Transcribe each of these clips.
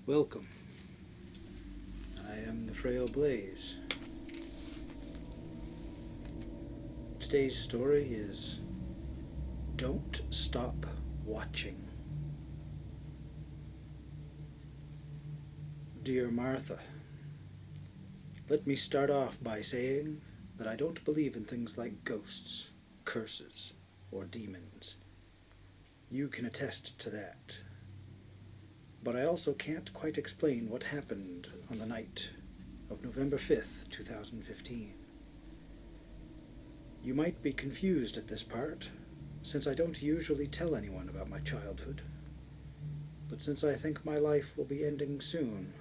Welcome. I am the Frail Blaze. Today's story is Don't Stop Watching. Dear Martha, let me start off by saying that I don't believe in things like ghosts, curses, or demons. You can attest to that. But I also can't quite explain what happened on the night of November 5th, 2015. You might be confused at this part, since I don't usually tell anyone about my childhood. But since I think my life will be ending soon,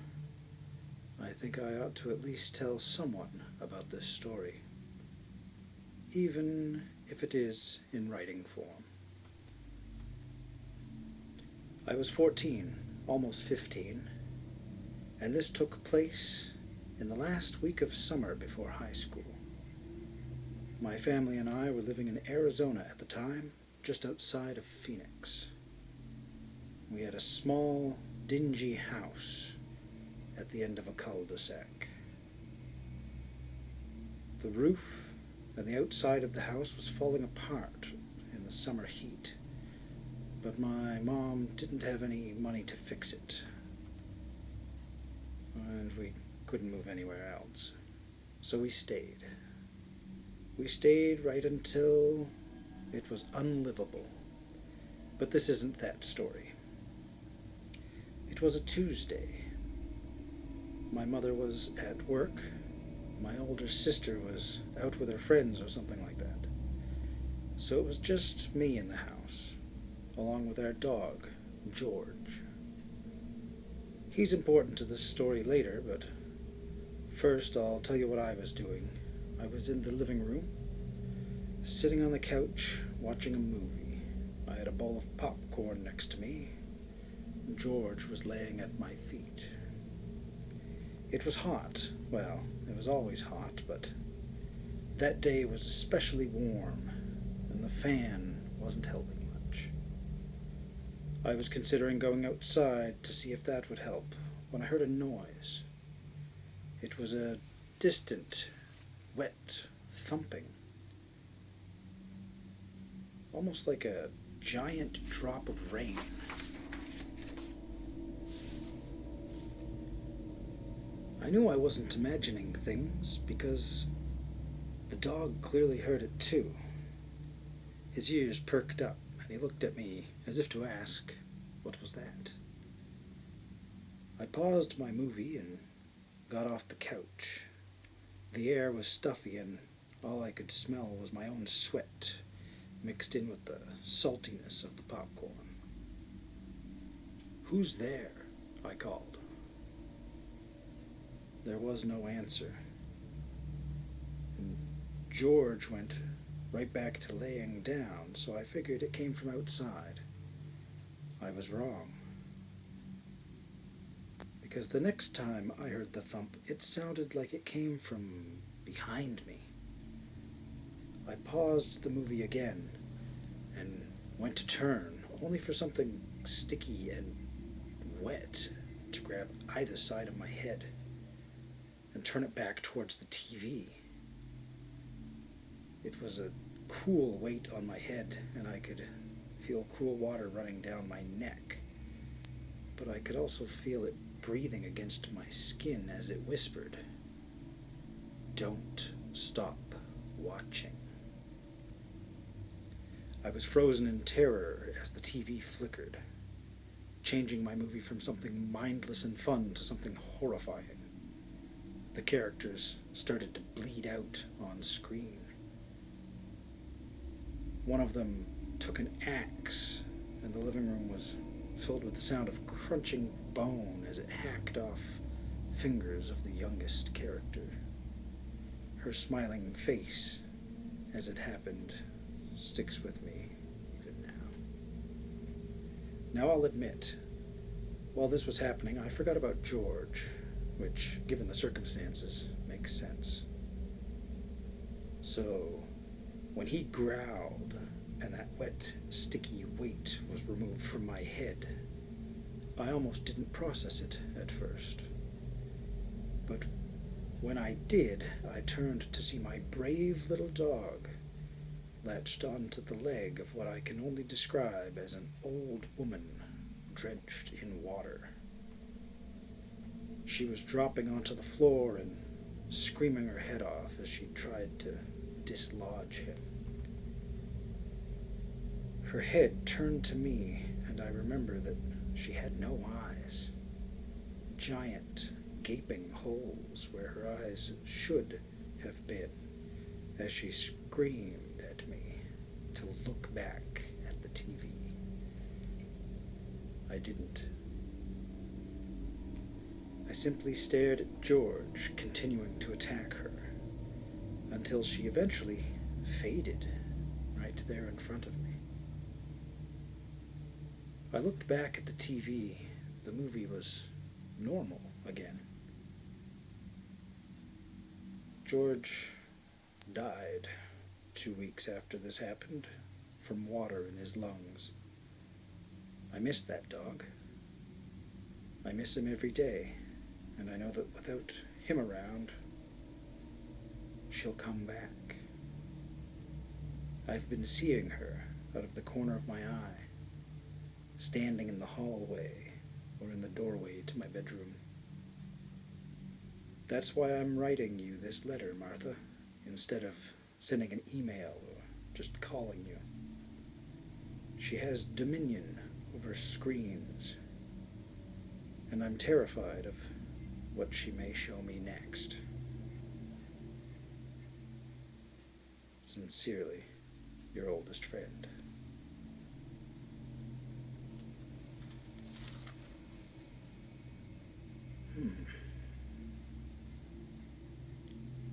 I think I ought to at least tell someone about this story, even if it is in writing form. I was 14, almost 15, and this took place in the last week of summer before high school. My family and I were living in Arizona at the time, just outside of Phoenix. We had a small, dingy house at the end of a cul-de-sac. The roof and the outside of the house was falling apart in the summer heat, but my mom didn't have any money to fix it, and we couldn't move anywhere else. So we stayed. We stayed right until it was unlivable. But this isn't that story. It was a Tuesday. My mother was at work. My older sister was out with her friends or something like that. So it was just me in the house, along with our dog, George. He's important to this story later, but first I'll tell you what I was doing. I was in the living room, sitting on the couch, watching a movie. I had a bowl of popcorn next to me. George was laying at my feet. It was hot. Well, it was always hot, but that day was especially warm, and the fan wasn't helping much. I was considering going outside to see if that would help when I heard a noise. It was a distant, wet thumping, almost like a giant drop of rain. I knew I wasn't imagining things because the dog clearly heard it too. His ears perked up and he looked at me as if to ask, what was that? I paused my movie and got off the couch. The air was stuffy and all I could smell was my own sweat mixed in with the saltiness of the popcorn. "Who's there?" I called. There was no answer. And George went right back to laying down, so I figured it came from outside. I was wrong. Because the next time I heard the thump, it sounded like it came from behind me. I paused the movie again and went to turn, only for something sticky and wet to grab either side of my head and turn it back towards the TV. It was a cool weight on my head, and I could feel cool water running down my neck. But I could also feel it breathing against my skin as it whispered, "Don't stop watching." I was frozen in terror as the TV flickered, changing my movie from something mindless and fun to something horrifying. The characters started to bleed out on screen. One of them took an axe, and the living room was filled with the sound of crunching bone as it hacked off fingers of the youngest character. Her smiling face as it happened sticks with me even now. Now I'll admit, while this was happening, I forgot about George, which, given the circumstances, makes sense. So, when he growled and that wet, sticky weight was removed from my head, I almost didn't process it at first. But when I did, I turned to see my brave little dog latched onto the leg of what I can only describe as an old woman drenched in water. She was dropping onto the floor and screaming her head off as she tried to dislodge him. Her head turned to me, and I remember that she had no eyes. Giant, gaping holes where her eyes should have been, as she screamed at me to look back at the TV. I didn't. I simply stared at George, continuing to attack her, until she eventually faded right there in front of me. I looked back at the TV. The movie was normal again. George died 2 weeks after this happened from water in his lungs. I miss that dog. I miss him every day, and I know that without him around, she'll come back. I've been seeing her out of the corner of my eye, standing in the hallway or in the doorway to my bedroom. That's why I'm writing you this letter, Martha, instead of sending an email or just calling you. She has dominion over screens, and I'm terrified of what she may show me next. Sincerely, your oldest friend.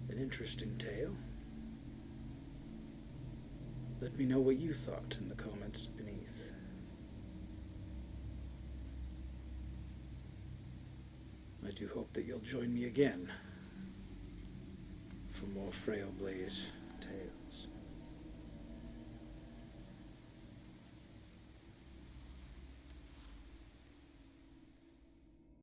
An interesting tale. Let me know what you thought in the comments beneath. I do hope that you'll join me again for more Frail Blaze tales.